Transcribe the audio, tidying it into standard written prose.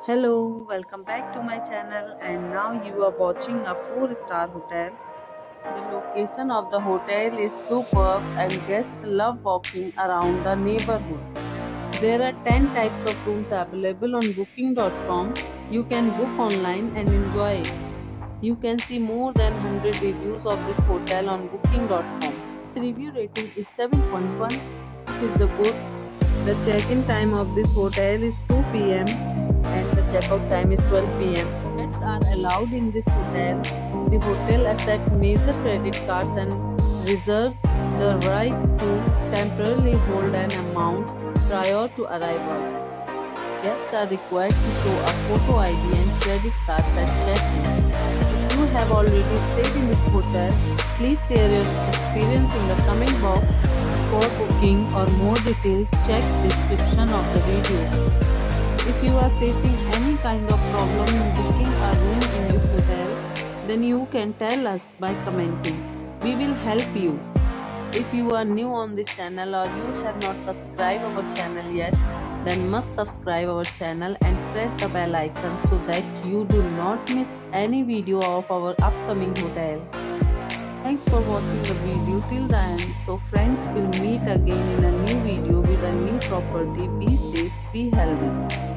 Hello, welcome back to my channel and now you are watching a 4-star hotel. The location of the hotel is superb and guests love walking around the neighborhood. There are 10 types of rooms available on booking.com. You can book online and enjoy it. You can see more than 100 reviews of this hotel on booking.com. Its review rating is 7.1, which is the good. The check-in time of this hotel is 2 p.m. and the checkout time is 12 p.m. Pets are allowed in this hotel. The hotel accepts major credit cards and reserves the right to temporarily hold an amount prior to arrival. Guests are required to show a photo ID and credit cards at check-in. If you have already stayed in this hotel, please share your experience in the comment box. For booking or more details, check description of the video. If you are facing any kind of problem in booking a room in this hotel, then you can tell us by commenting. We will help you. If you are new on this channel or you have not subscribed our channel yet, then must subscribe our channel and press the bell icon so that you do not miss any video of our upcoming hotel. Thanks for watching the video till the end. So friends, will meet again in a new video with a new property. Be safe, be healthy.